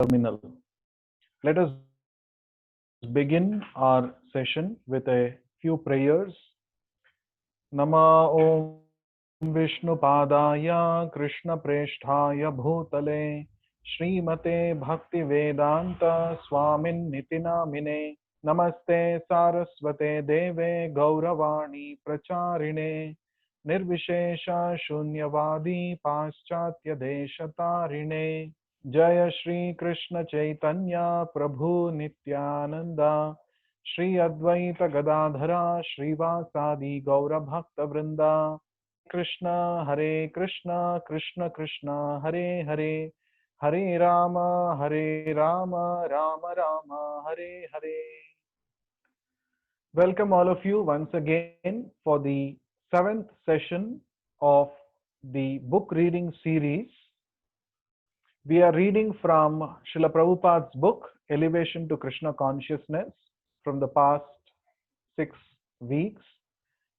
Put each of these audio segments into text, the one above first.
terminal. Let us begin our session with a few prayers. Nama Om Vishnupadaya Krishna Preshthaya Bhutale Srimate Bhakti Vedanta Swamin Nitinamine Namaste Saraswate Deve Gauravani Pracharine Nirvishesha Shunyavadi Paschatya Deshatarine Jaya Shri Krishna Chaitanya Prabhu Nityananda Shri Advaita Gadadhara Srivasadi Gaura Bhakta Vrinda Hare Krishna Krishna Krishna Hare Hare Hare Rama Rama Rama Hare Hare. Welcome all of you once again for the 7th session of the book reading series. We are reading from Srila Prabhupada's book, Elevation to Krishna Consciousness, from the past 6 weeks.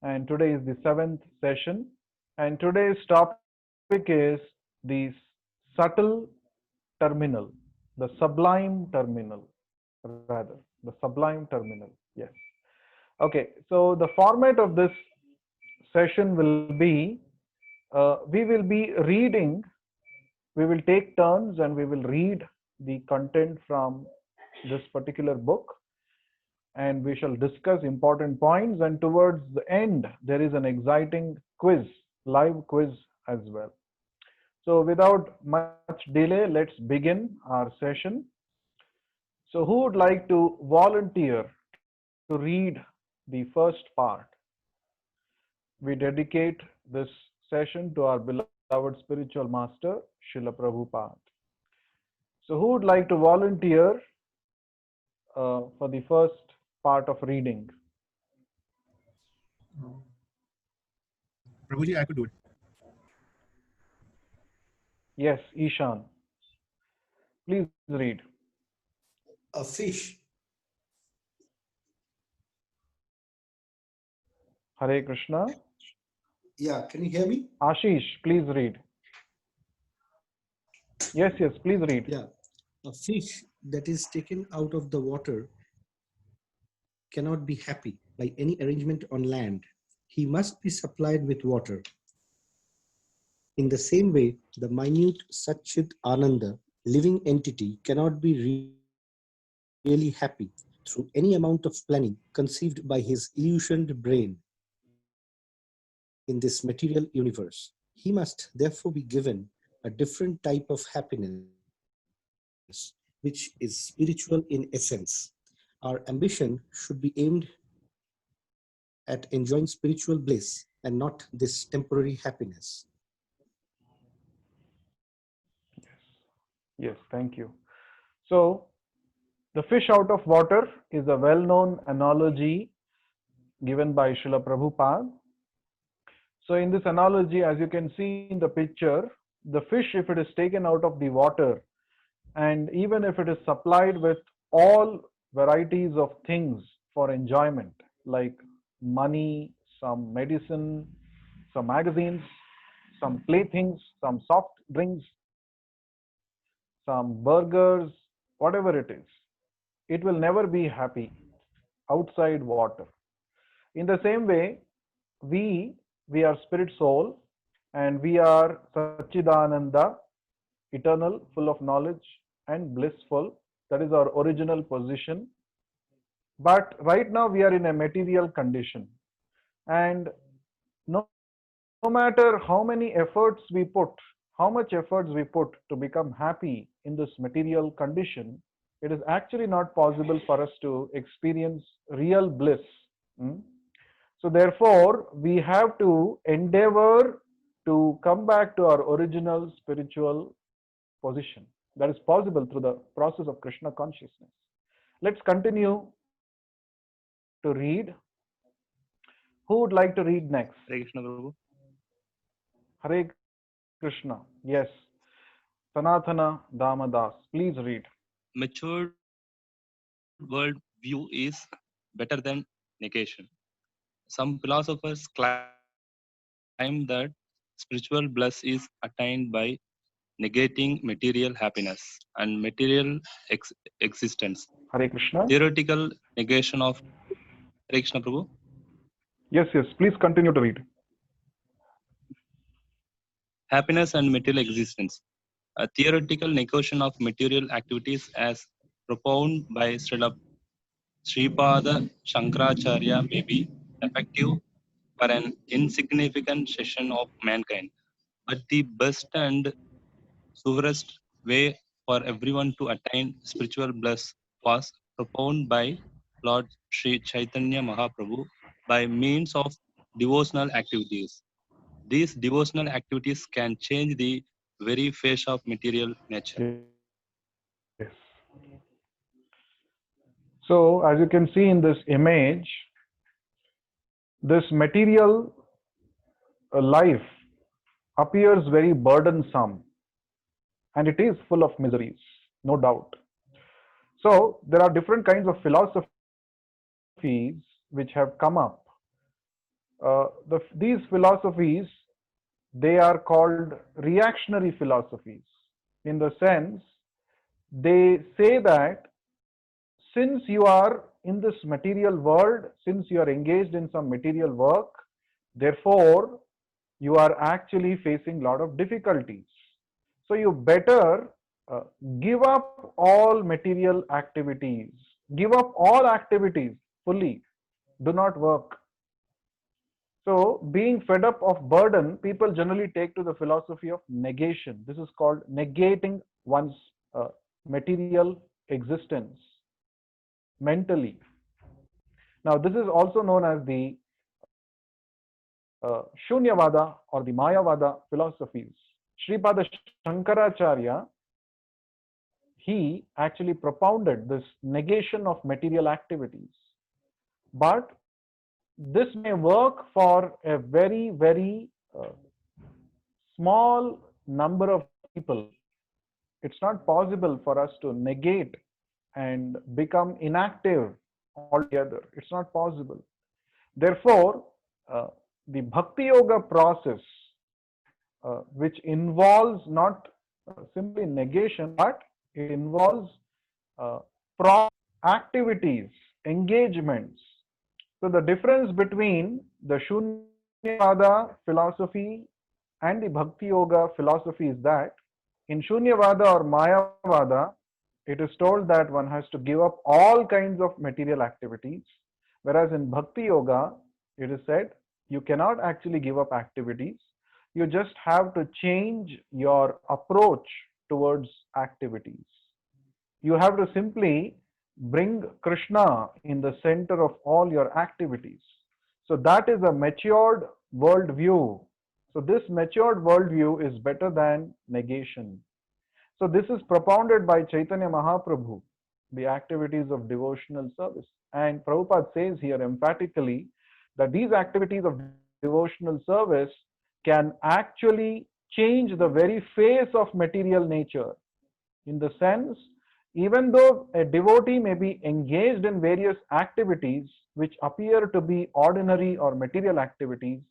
And today is the 7th session. And today's topic is the subtle terminal, the sublime terminal, rather, the sublime terminal. Yes. Okay, so the format of this session will be we will be reading, we will take turns and we will read the content from this particular book, and we shall discuss important points, and towards the end there is an exciting quiz, live quiz as well. So without much delay, let's begin our session. So who would like to volunteer to read the first part? We dedicate this session to our beloved spiritual master, Srila Prabhupada. So who would like to volunteer for the first part of reading? Prabhuji, I could do it. Yes, Ishan. Please read. A fish. Hare Krishna. Yeah, can you hear me? Ashish, please read. Yes, please read. Yeah. A fish that is taken out of the water cannot be happy by any arrangement on land. He must be supplied with water. In the same way, the minute Satchit Ananda, living entity, cannot be really happy through any amount of planning conceived by his illusioned brain in this material universe. He must therefore be given a different type of happiness, which is spiritual in essence. Our ambition should be aimed at enjoying spiritual bliss and not this temporary happiness. Yes, thank you. So, the fish out of water is a well-known analogy given by Srila Prabhupada. So, in this analogy, as you can see in the picture, the fish, if it is taken out of the water, and even if it is supplied with all varieties of things for enjoyment, like money, some medicine, some magazines, some playthings, some soft drinks, some burgers, whatever it will never be happy outside water. In the same way, we are spirit soul, and we are Satchidananda, eternal, full of knowledge and blissful. That is our original position. But right now we are in a material condition, and no matter how many efforts we put, how much efforts we put to become happy in this material condition, it is actually not possible for us to experience real bliss. So therefore, we have to endeavor to come back to our original spiritual position. That is possible through the process of Krishna consciousness. Let's continue to read. Who would like to read next? Hare Krishna, Prabhu. Hare Krishna. Yes. Sanatana Damadas. Please read. Matured world view is better than negation. Some philosophers claim that spiritual bliss is attained by negating material happiness and material existence. Hare Krishna. Theoretical negation of Hare Krishna Prabhu. Yes, yes. Please continue to read. Happiness and material existence. A theoretical negation of material activities as propounded by Sripada Shankaracharya may be effective for an insignificant section of mankind, but the best and surest way for everyone to attain spiritual bliss was propounded by Lord Sri Chaitanya Mahaprabhu by means of devotional activities. These devotional activities can change the very face of material nature. Yes. So, as you can see in this image, this material life appears very burdensome, and it is full of miseries, no doubt. So, there are different kinds of philosophies which have come up. These philosophies, they are called reactionary philosophies, in the sense they say that since you are in this material world, since you are engaged in some material work, therefore you are actually facing a lot of difficulties. So you better give up all material activities, give up all activities fully, do not work. So being fed up of burden, people generally take to the philosophy of negation. This is called negating one's material existence mentally. Now, this is also known as the Shunyavada or the Mayavada philosophies. Sripada Shankaracharya, he actually propounded this negation of material activities. But this may work for a very, very small number of people. It's not possible for us to negate and become inactive altogether. It's not possible. Therefore, the Bhakti Yoga process, which involves not simply negation, but it involves activities, engagements. So the difference between the Shunyavada philosophy and the Bhakti Yoga philosophy is that in Shunyavada or Mayavada, it is told that one has to give up all kinds of material activities, whereas in Bhakti Yoga, it is said you cannot actually give up activities. You just have to change your approach towards activities. You have to simply bring Krishna in the center of all your activities. So that is a matured worldview. So this matured worldview is better than negation. So this is propounded by Chaitanya Mahaprabhu, the activities of devotional service. And Prabhupada says here emphatically that these activities of devotional service can actually change the very face of material nature. In the sense, even though a devotee may be engaged in various activities which appear to be ordinary or material activities,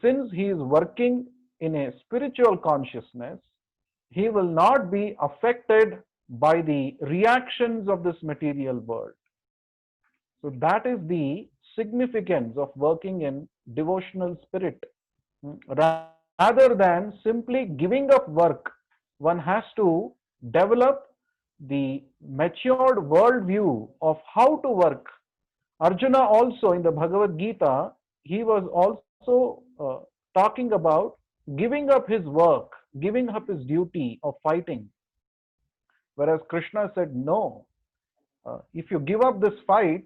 since he is working in a spiritual consciousness, he will not be affected by the reactions of this material world. So that is the significance of working in devotional spirit. Rather than simply giving up work, one has to develop the matured worldview of how to work. Arjuna also in the Bhagavad Gita, he was also talking about giving up his work, giving up his duty of fighting. Whereas Krishna said, no, if you give up this fight,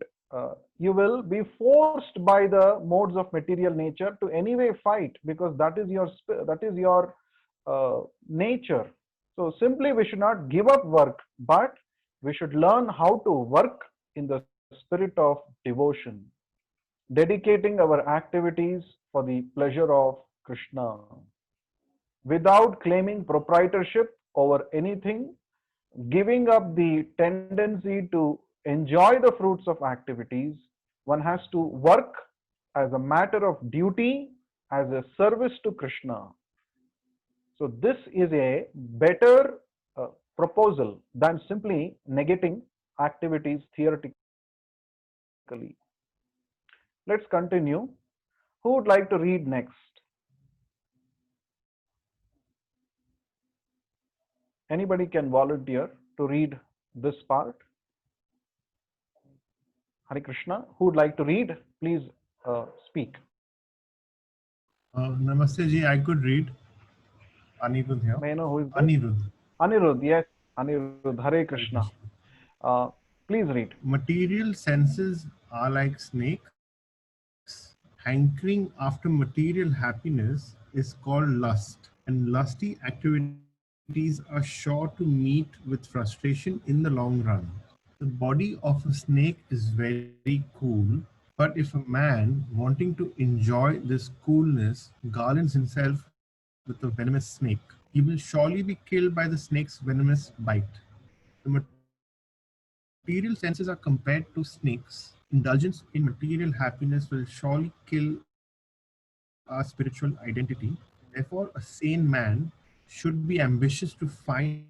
you will be forced by the modes of material nature to anyway fight, because that is your nature. So simply we should not give up work, but we should learn how to work in the spirit of devotion, dedicating our activities for the pleasure of Krishna, without claiming proprietorship over anything, giving up the tendency to enjoy the fruits of activities. One has to work as a matter of duty, as a service to Krishna. So this is a better proposal than simply negating activities theoretically. Let's continue. Who would like to read next? Anybody can volunteer to read this part. Hare Krishna. Who would like to read? Please speak. Namaste ji, I could read. Anirudh here. May I know who is this? Anirudh. Anirudh, yes. Anirudh. Hare Krishna. Please read. Material senses are like snakes. Hankering after material happiness is called lust, and lusty activities are sure to meet with frustration in the long run. The body of a snake is very cool, but if a man wanting to enjoy this coolness garlands himself with a venomous snake, he will surely be killed by the snake's venomous bite. The material senses are compared to snakes. Indulgence in material happiness will surely kill our spiritual identity. Therefore, a sane man should be ambitious to find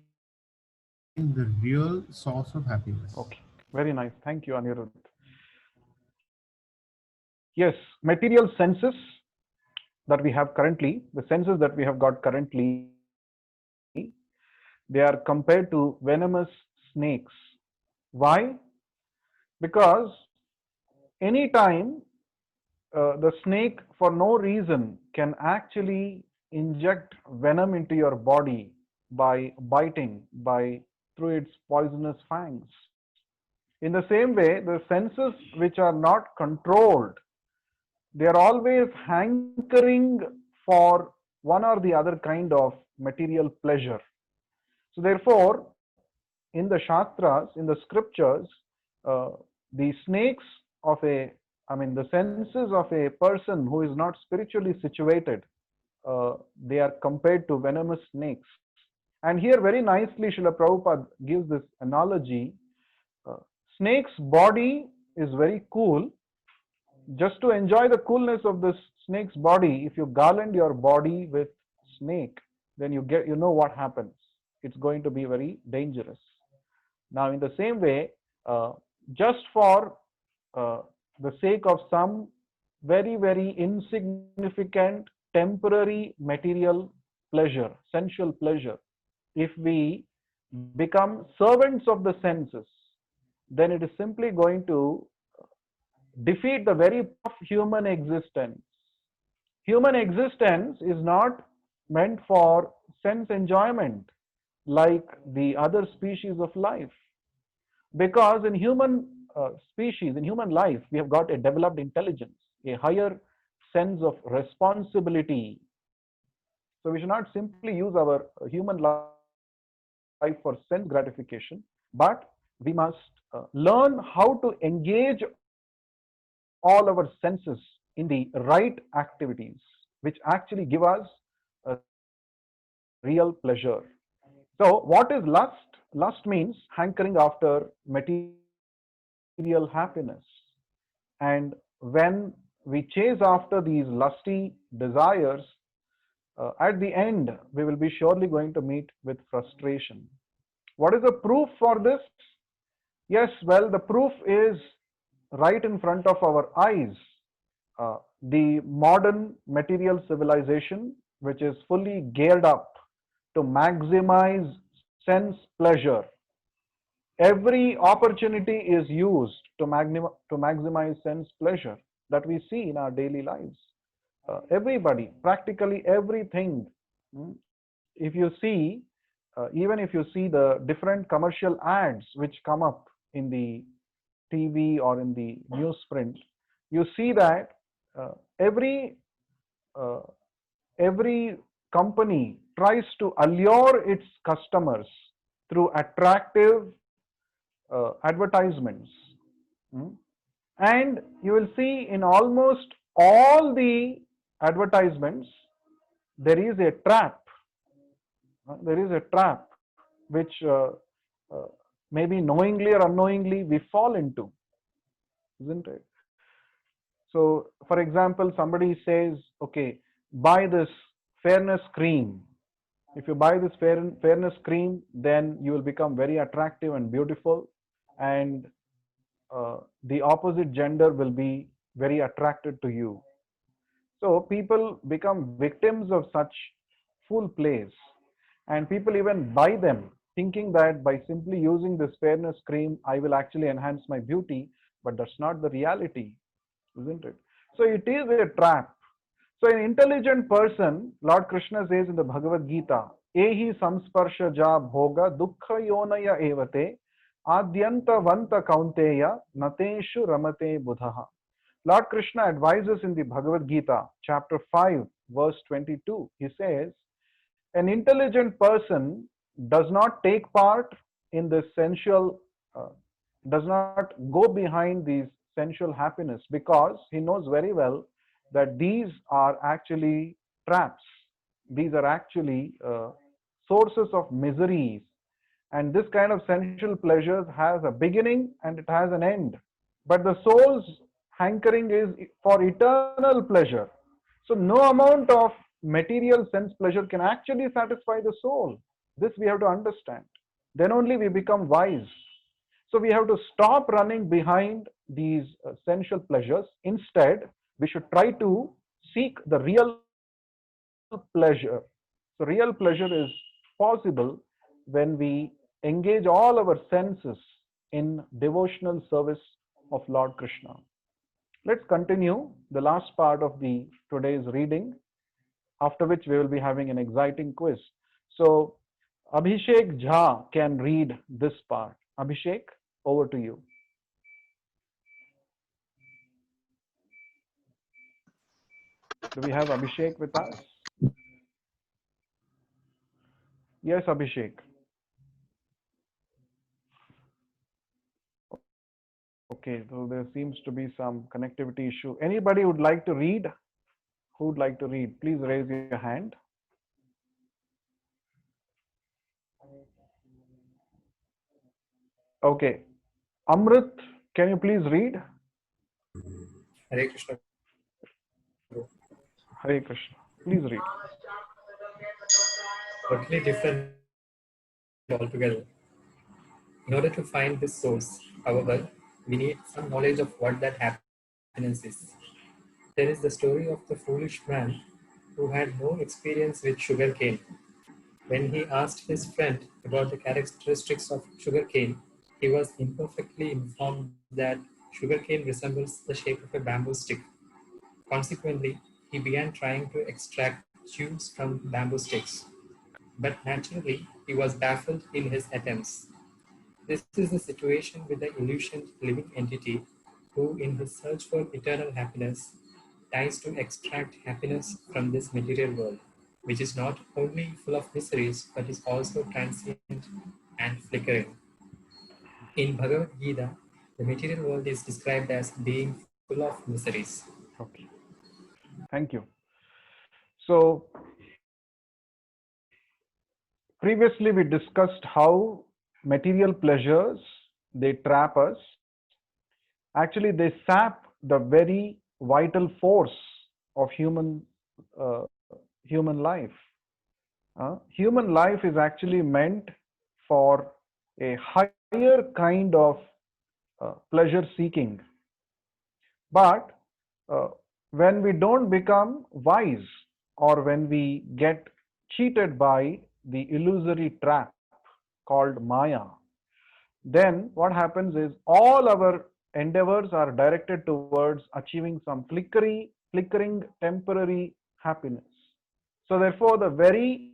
the real source of happiness. Okay. Very nice. Thank you, Anirudh. Yes, material senses that we have currently, the senses that we have got currently, they are compared to venomous snakes. Why? Because anytime the snake for no reason can actually inject venom into your body by biting, through its poisonous fangs. In the same way, the senses which are not controlled, they are always hankering for one or the other kind of material pleasure. So therefore, in the Shastras, in the scriptures, the snakes of the senses of a person who is not spiritually situated, they are compared to venomous snakes. And here very nicely Srila Prabhupada gives this analogy. Snake's body is very cool. Just to enjoy the coolness of this snake's body, if you garland your body with snake, then you know what happens. It's going to be very dangerous. Now, in the same way, just for the sake of some very, very insignificant temporary material pleasure, sensual pleasure, if we become servants of the senses, then it is simply going to defeat the very of human existence. Human existence is not meant for sense enjoyment like the other species of life. Because in human species, in human life, we have got a developed intelligence, a higher sense of responsibility. So we should not simply use our human life for sense gratification, but we must learn how to engage all our senses in the right activities, which actually give us a real pleasure. So what is lust? Lust means hankering after material happiness. And when we chase after these lusty desires, at the end, we will be surely going to meet with frustration. What is the proof for this? Yes, well, the proof is right in front of our eyes. The modern material civilization, which is fully geared up to maximize sense pleasure. Every opportunity is used to maximize sense pleasure that we see in our daily lives. Everybody, practically everything. If you see, even if you see the different commercial ads which come up in the TV or in the newsprint, you see that every company tries to allure its customers through attractive advertisements. And you will see in almost all the advertisements, there is a trap. There is a trap which maybe knowingly or unknowingly we fall into, isn't it? So, for example, somebody says, okay, buy this fairness cream If you buy this fairness cream, then you will become very attractive and beautiful, and the opposite gender will be very attracted to you. So people become victims of such fool plays, and people even buy them thinking that by simply using this fairness cream, I will actually enhance my beauty, but that's not the reality, isn't it? So it is a trap. So an intelligent person, Lord Krishna says in the Bhagavad Gita, Ehi samsparsha ja bhoga dukkha yonaya evate adyanta vanta kaunteya nateshu ramate buddha. Lord Krishna advises in the Bhagavad Gita, chapter 5, verse 22. He says, an intelligent person does not take part in the sensual, does not go behind these sensual happiness, because he knows very well that these are actually traps. These are actually sources of miseries. And this kind of sensual pleasures has a beginning and it has an end. But the soul's hankering is for eternal pleasure. So no amount of material sense pleasure can actually satisfy the soul. This we have to understand. Then only we become wise. So we have to stop running behind these sensual pleasures. Instead, we should try to seek the real pleasure. So real pleasure is possible when we engage all our senses in devotional service of Lord Krishna. Let's continue the last part of the today's reading, after which we will be having an exciting quiz. So Abhishek Jha can read this part. Abhishek, over to you. Do we have Abhishek with us? Yes, Abhishek. Okay, so there seems to be some connectivity issue. Anybody would like to read? Who would like to read? Please raise your hand. Okay. Amrit, can you please read? Hare Krishna. Hare Krishna. Please read. Totally different altogether. In order to find this source, however, we need some knowledge of what that happiness is. There is the story of the foolish man who had no experience with sugarcane. When he asked his friend about the characteristics of sugarcane, he was imperfectly informed that sugarcane resembles the shape of a bamboo stick. Consequently, he began trying to extract juice from bamboo sticks. But naturally, he was baffled in his attempts. This is the situation with the illusioned living entity who, in his search for eternal happiness, tries to extract happiness from this material world, which is not only full of miseries but is also transient and flickering. In Bhagavad Gita, the material world is described as being full of miseries. Okay. Thank you. So previously we discussed how material pleasures, they trap us. Actually, they sap the very vital force of human life. Human life is actually meant for a higher kind of pleasure seeking. But when we don't become wise, or when we get cheated by the illusory trap called Maya, then what happens is all our endeavors are directed towards achieving some flickering temporary happiness. So therefore, the very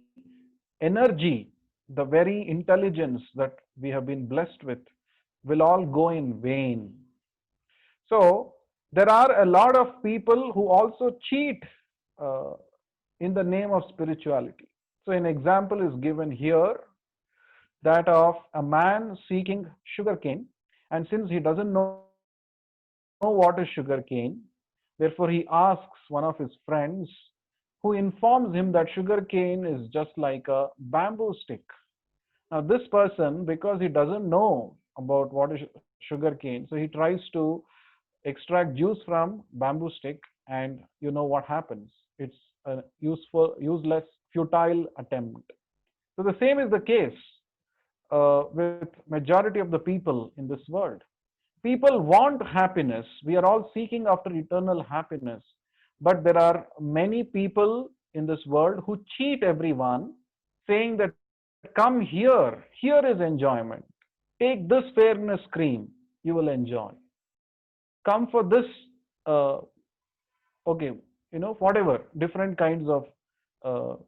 energy, the very intelligence that we have been blessed with will all go in vain. So there are a lot of people who also cheat uh, in the name of spirituality. So an example is given here, that of a man seeking sugarcane, and since he doesn't know what is sugarcane, therefore he asks one of his friends, who informs him that sugarcane is just like a bamboo stick. Now this person, because he doesn't know about what is sugarcane, so he tries to extract juice from bamboo stick, and you know what happens. It's a useless, futile attempt. So the same is the case with majority of the people in this world. People want happiness. We are all seeking after eternal happiness. But there are many people in this world who cheat everyone, saying that come here is enjoyment. Take this fairness cream, you will enjoy. Come for this, uh, okay, whatever, different kinds of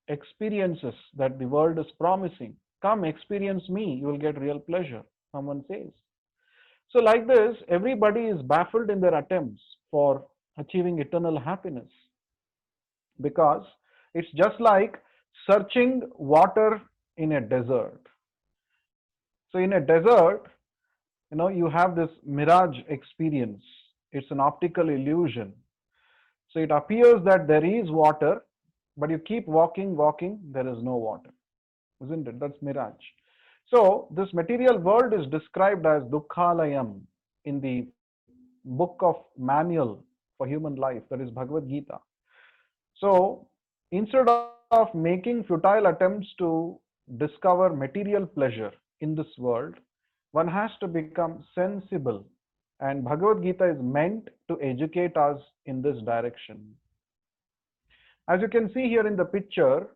experiences that the world is promising. Come experience me, you will get real pleasure, someone says. So, like this, everybody is baffled in their attempts for achieving eternal happiness because it's just like searching water in a desert. So, in a desert, you have this mirage experience. It's an optical illusion. So, it appears that there is water, but you keep walking, there is no water, isn't it? That's mirage. So, this material world is described as Dukkhalayam in the book of manual for human life, that is Bhagavad Gita. So, instead of making futile attempts to discover material pleasure in this world, one has to become sensible. And Bhagavad Gita is meant to educate us in this direction. As you can see here in the picture,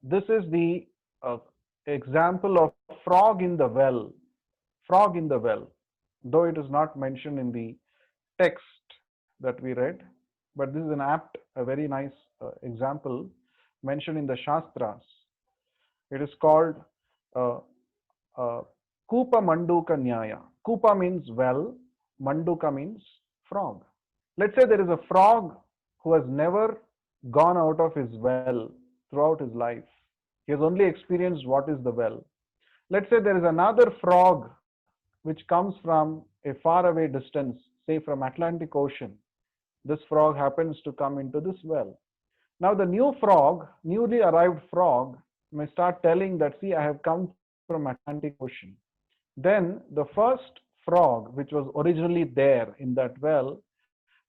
this is the example of frog in the well. Frog in the well, though it is not mentioned in the text that we read, but this is a very nice example mentioned in the Shastras. It is called uh, Kupa Manduka Nyaya. Kupa means well, Manduka means frog. Let's say there is a frog who has never gone out of his well throughout his life. He has only experienced what is the well. Let's say there is another frog which comes from a faraway distance, say from Atlantic Ocean. This frog happens to come into this well. Now the newly arrived frog may start telling that, see, I have come from Atlantic Ocean. Then the first frog, which was originally there in that well,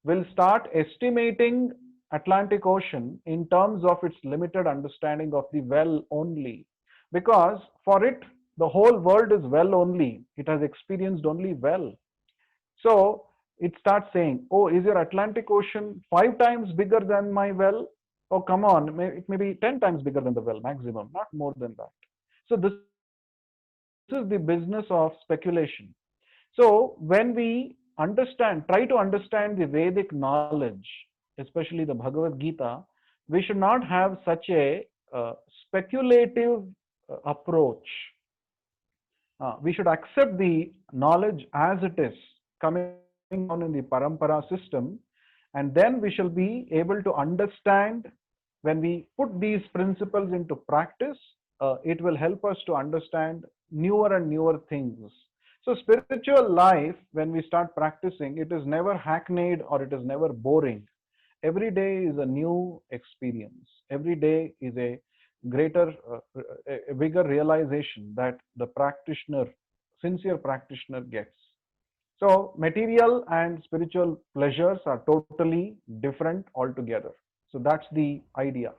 will start estimating Atlantic Ocean in terms of its limited understanding of the well only. Because for it, the whole world is well only. It has experienced only well. So it starts saying, oh, is your Atlantic Ocean 5 times bigger than my well? Oh, come on, it may be 10 times bigger than the well, maximum, not more than that. So this is the business of speculation. So when we try to understand the Vedic knowledge, especially the Bhagavad Gita, we should not have such a speculative approach. We should accept the knowledge as it is coming down in the parampara system, and then we shall be able to understand. When we put these principles into practice, it will help us to understand newer and newer things. So spiritual life, when we start practicing, it is never hackneyed or it is never boring. Every day is a new experience. Every day is a greater, a bigger realization that the practitioner, sincere practitioner gets. So material and spiritual pleasures are totally different altogether. So that's the idea.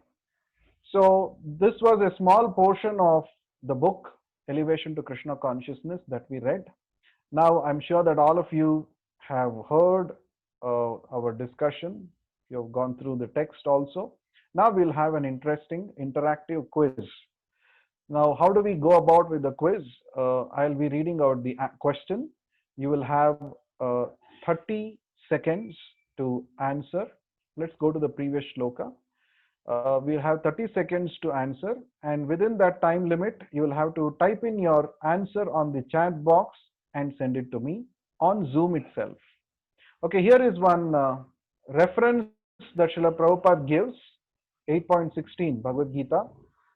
So this was a small portion of the book Elevation to Krishna Consciousness that we read. Now I'm sure that all of you have heard our discussion. You have gone through the text also. Now we'll have an interesting interactive quiz. Now, how do we go about with the quiz? I'll be reading out the question. You will have 30 seconds to answer. Let's go to the previous shloka. We'll have 30 seconds to answer, and within that time limit, you will have to type in your answer on the chat box and send it to me on Zoom itself. Okay, here is one reference that Srila Prabhupada gives, 8.16 Bhagavad Gita.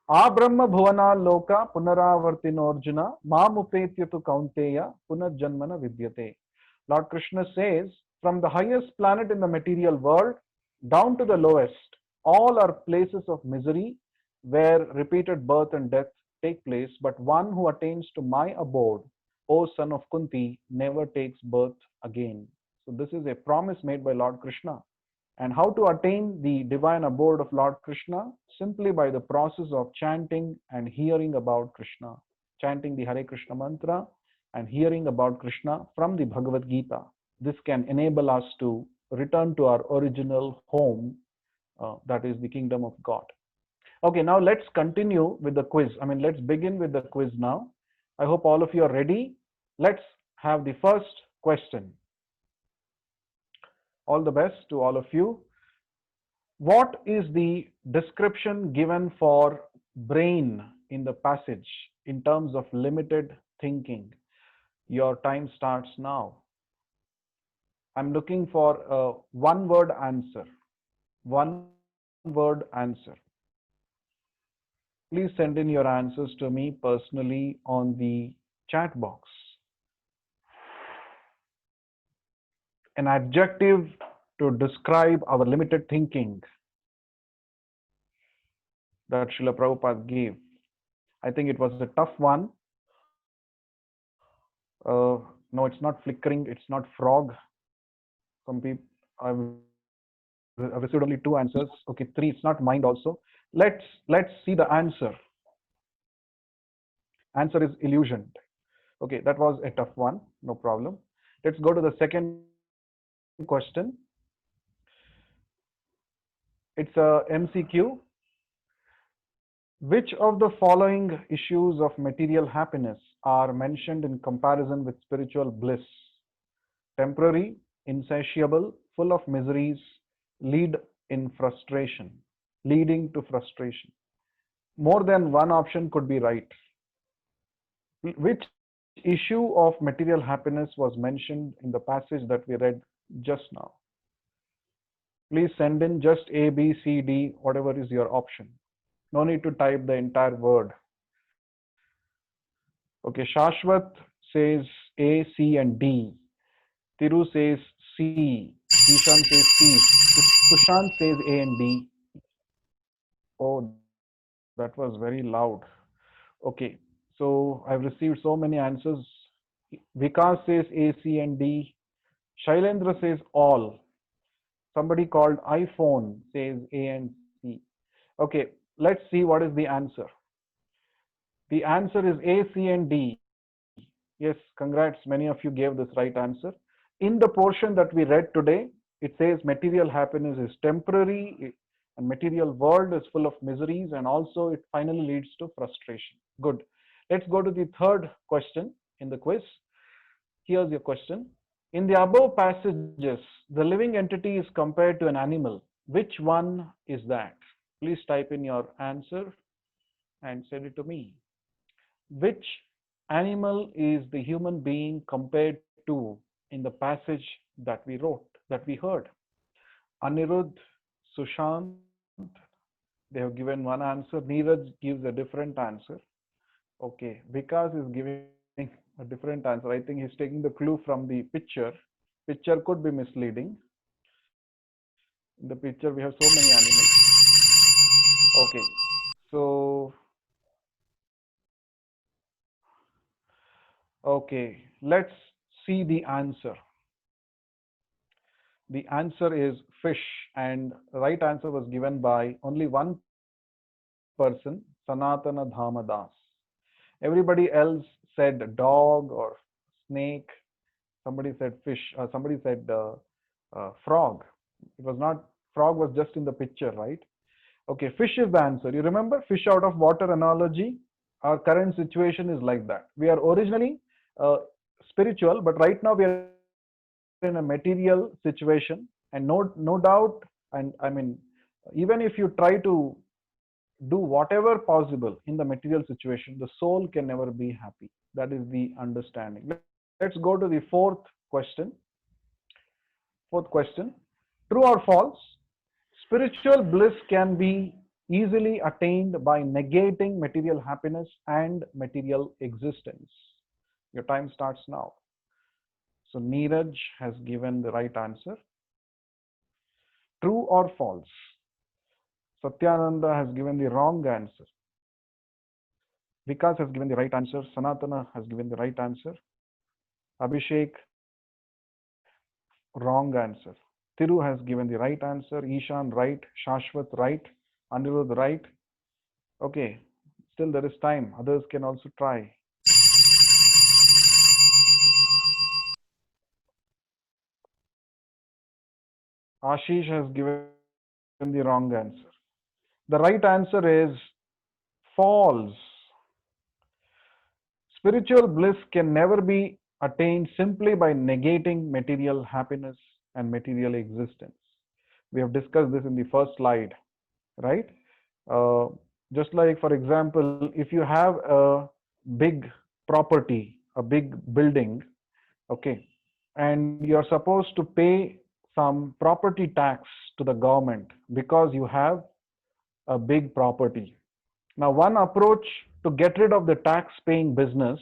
Abrahma bhuvana loka punaravartino arjuna mamupetyatu kaunteya punarjanmana vidyate. Lord Krishna says, from the highest planet in the material world down to the lowest, all are places of misery where repeated birth and death take place, but one who attains to my abode, O son of Kunti, never takes birth again. So this is a promise made by Lord Krishna. And how to attain the divine abode of Lord Krishna? Simply by the process of chanting and hearing about Krishna, chanting the Hare Krishna mantra and hearing about Krishna from the Bhagavad Gita. This can enable us to return to our original home, that is the kingdom of God. Okay, now let's continue with the quiz. Let's begin with the quiz now. I hope all of you are ready. Let's have the first question. All the best to all of you. What is the description given for brain in the passage in terms of limited thinking? Your time starts now. I'm looking for a one-word answer. One-word answer. Please send in your answers to me personally on the chat box. An adjective to describe our limited thinking that Srila Prabhupada gave. I think it was a tough one. No, it's not flickering. It's not frog. Some people, I've received only 2 answers. Okay, 3. It's not mind also. Let's see the answer. Answer is illusion. Okay, that was a tough one. No problem. Let's go to the second question. It's a MCQ. Which of the following issues of material happiness are mentioned in comparison with spiritual bliss? Temporary, insatiable, full of miseries, leading to frustration. More than one option could be right. Which issue of material happiness was mentioned in the passage that we read just now? Please send in just A, B, C, D, whatever is your option. No need to type the entire word. Okay, Shashwat says A, C, and D. Thiru says C. Ishan says C. Sushant says A and D. Oh, that was very loud. Okay, so I've received so many answers. Vikas says A, C, and D. Shailendra says all. Somebody called iPhone says A and C. Okay, let's see what is the answer. The answer is A, C, and D. Yes, congrats. Many of you gave this right answer. In the portion that we read today, it says material happiness is temporary and material world is full of miseries, and also it finally leads to frustration. Good. Let's go to the third question in the quiz. Here's your question. In the above passages, the living entity is compared to an animal. Which one is that? Please type in your answer and send it to me. Which animal is the human being compared to in the passage that we heard? Anirudh, Sushant, they have given one answer. Neeraj gives a different answer. Okay, Vikas is giving a different answer. I think he's taking the clue from the picture. Picture could be misleading. In the picture, we have so many animals. Okay, so okay, let's see the answer. The answer is fish, and the right answer was given by only one person, Sanatana Dhamadas. Everybody else said dog or snake. Somebody said fish. Somebody said frog. It was not, frog was just in the picture, right? Okay, fish is the answer. You remember fish out of water analogy? Our current situation is like that. We are originally spiritual, but right now we are in a material situation, and no doubt, and I mean, even if you try to do whatever possible in the material situation, the soul can never be happy. That is the understanding. Let's go to the fourth question. True or false? Spiritual bliss can be easily attained by negating material happiness and material existence. Your time starts now. So Neeraj has given the right answer. True or false? Satyananda has given the wrong answer. Vikas has given the right answer. Sanatana has given the right answer. Abhishek, wrong answer. Thiru has given the right answer. Ishan, right. Shashwat, right. Anirudh, right. Okay, still there is time. Others can also try. Ashish has given the wrong answer. The right answer is false. Spiritual bliss can never be attained simply by negating material happiness and material existence. We have discussed this in the first slide, right? Uh, just like, for example, if you have a big property, a big building, okay, and you're supposed to pay some property tax to the government because you have a big property. Now, one approach to get rid of the tax paying business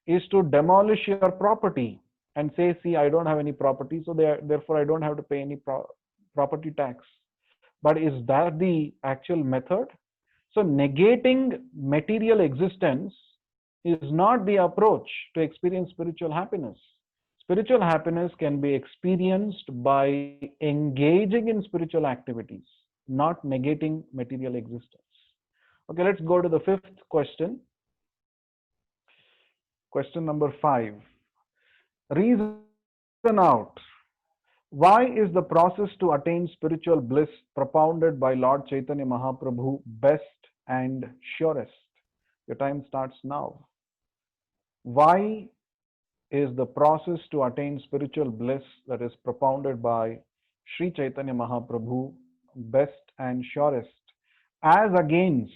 is to demolish your property and say, see, I don't have any property, so therefore I don't have to pay any property tax. But is that the actual method? So, negating material existence is not the approach to experience spiritual happiness. Spiritual happiness can be experienced by engaging in spiritual activities, not negating material existence. Okay, let's go to the fifth question. Question number 5. Reason out. Why is the process to attain spiritual bliss propounded by Lord Chaitanya Mahaprabhu best and surest? Your time starts now. Why is the process to attain spiritual bliss that is propounded by Sri Chaitanya Mahaprabhu best and surest as against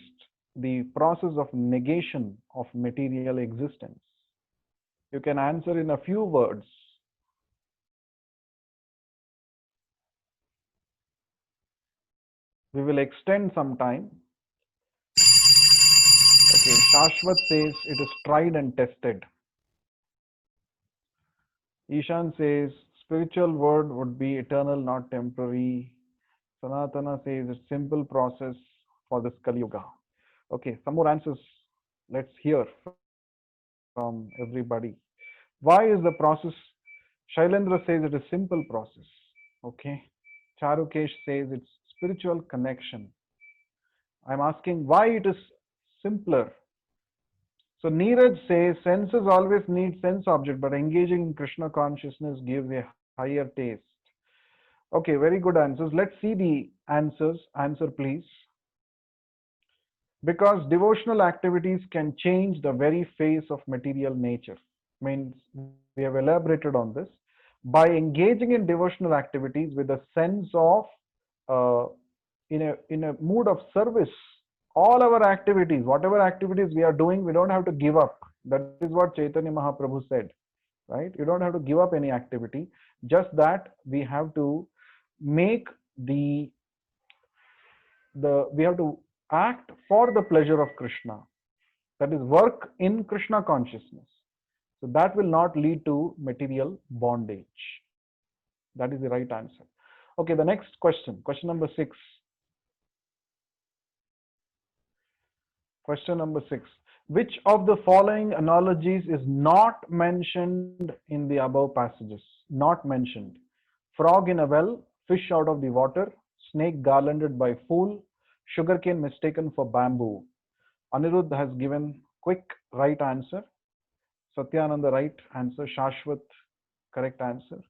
the process of negation of material existence? You can answer in a few words. We will extend some time. Okay, Shashwat says it is tried and tested. Ishan says spiritual word would be eternal, not temporary. Sanatana says it's simple process for this Kali Yuga. Okay, some more answers. Let's hear from everybody. Why is the process? Shailendra says it is simple process. Okay. Charukesh says it's spiritual connection. I'm asking why it is simpler. So Neeraj says senses always need sense object, but engaging in Krishna consciousness gives a higher taste. Okay, very good answers. Let's see the answers. Answer, please. Because devotional activities can change the very face of material nature. Means we have elaborated on this. By engaging in devotional activities with a sense of in a mood of service, all our activities, whatever activities we are doing, we don't have to give up. That is what Chaitanya Mahaprabhu said, right? You don't have to give up any activity. Just that we have to make we have to act for the pleasure of Krishna. That is work in Krishna consciousness. So that will not lead to material bondage. That is the right answer. Okay, the next question, question number 6. Question number 6. Which of the following analogies is not mentioned in the above passages? Not mentioned. Frog in a well, fish out of the water, snake garlanded by fool, sugarcane mistaken for bamboo. Anirudh has given quick right answer. Satyananda right answer. Shashwat correct answer.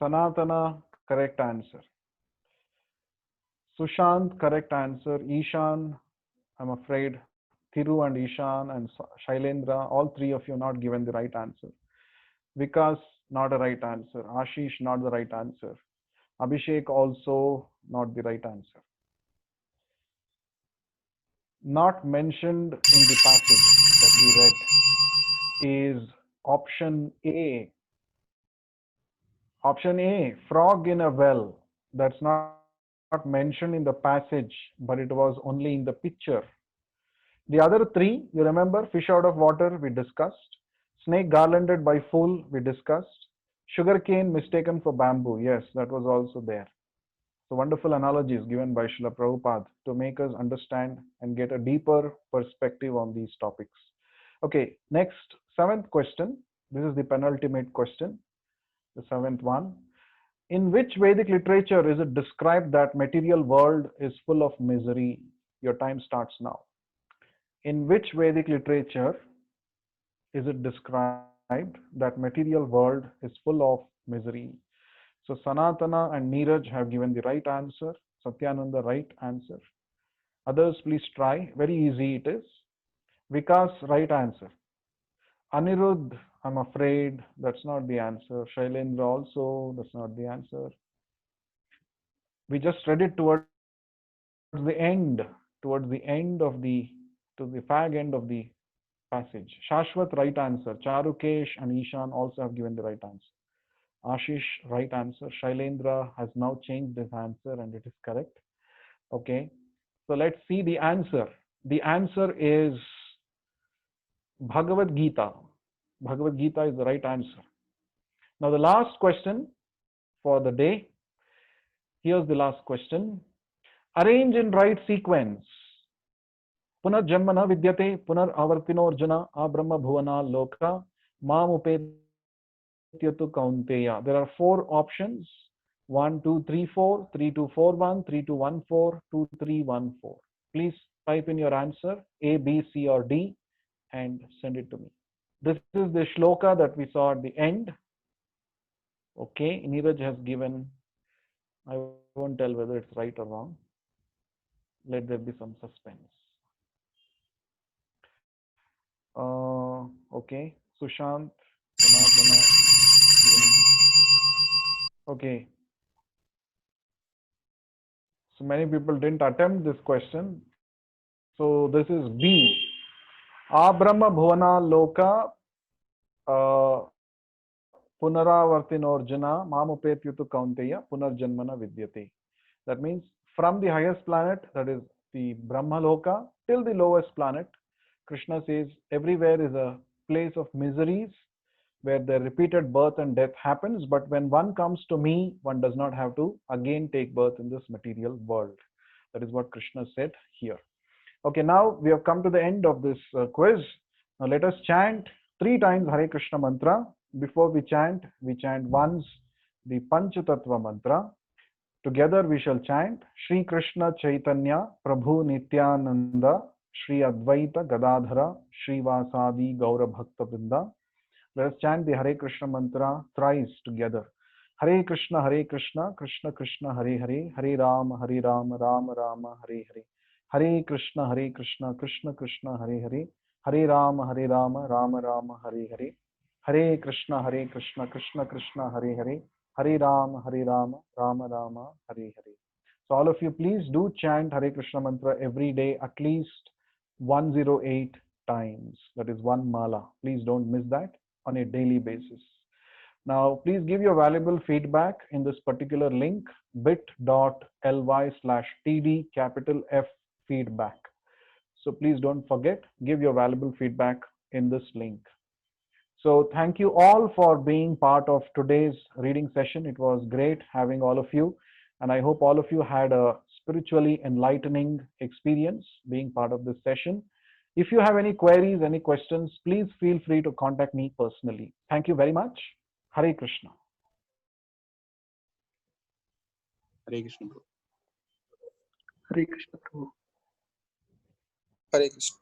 Sanatana correct answer. Sushant correct answer. Ishan, I'm afraid Thiru and Ishan and Shailendra, all three of you not given the right answer. Vikas, not a right answer. Ashish, not the right answer. Abhishek also not the right answer. Not mentioned in the passage that we read is option A. Option A, frog in a well. That's not mentioned in the passage, but it was only in the picture. The other three, you remember, fish out of water, we discussed. Snake garlanded by fool, we discussed. Sugarcane mistaken for bamboo, yes, that was also there. So wonderful analogies given by Srila Prabhupada to make us understand and get a deeper perspective on these topics. Okay, next, 7th question. This is the penultimate question, the 7th one. In which Vedic literature is it described that material world is full of misery? Your time starts now. In which Vedic literature is it described that material world is full of misery? So Sanatana and Neeraj have given the right answer. Satyananda, right answer. Others, please try. Very easy it is. Vikas, right answer. Anirudh, I'm afraid that's not the answer. Shailendra also, that's not the answer. We just read it towards the end, to the fag end of the passage. Shashwat, right answer. Charukesh and Ishan also have given the right answer. Ashish, right answer. Shailendra has now changed his answer and it is correct. Okay, so let's see the answer. The answer is Bhagavad Gita. Bhagavad Gita is the right answer. Now the last question for the day. Here's the last question. Arrange in right sequence. Punar Janmana Vidyate, Punar Avartinorjana, Abrahma Bhuvana Loka, Mam Upetyatu Kaunteya. There are 4 options. 1, 2, 3, 4, 3, 2, 4, 1, 3, 2, 1, 4, 2, 3, 1, 4. Please type in your answer A, B, C, or D and send it to me. This is the shloka that we saw at the end. Okay, Neeraj has given, I won't tell whether it's right or wrong. Let there be some suspense. Okay, Sushant, Sanatana, okay. So many people didn't attempt this question. So this is B. Abrahma Bhuvana Loka Punaravartinorjana Mamupetyutu Kaunteya Punarjanmana Vidyate. That means from the highest planet, that is the Brahma Loka, till the lowest planet, Krishna says everywhere is a place of miseries where the repeated birth and death happens. But when one comes to me, one does not have to again take birth in this material world. That is what Krishna said here. Okay, now we have come to the end of this quiz. Now let us chant 3 times Hare Krishna mantra. Before we chant once the Panchatattva mantra. Together we shall chant Shri Krishna Chaitanya Prabhu Nityananda Shri Advaita Gadadhara Shri Vasadi Gaura Bhakta Vrinda. Let us chant the Hare Krishna mantra thrice together. Hare Krishna, Krishna Krishna, Hare Hare, Hare Rama, Rama Rama, Hare Hare. Hare Krishna, Krishna Krishna, Hare Hare, Hare Rama, Rama Rama, Hare Hare. Hare Krishna, Krishna Krishna, Hare Hare, Hare Rama, Rama Rama, Hare Hare. So all of you, please do chant Hare Krishna mantra every day, at least 108 times. That is 1 mala. Please don't miss that on a daily basis. Now, please give your valuable feedback in this particular link, bit.ly/TD capital F feedback. So please don't forget, give your valuable feedback in this link. So thank you all for being part of today's reading session. It was great having all of you. And I hope all of you had a spiritually enlightening experience being part of this session. If you have any queries, any questions, please feel free to contact me personally. Thank you very much. Hare Krishna. Hare Krishna. Hare Krishna, Prabhu. Hare Krishna.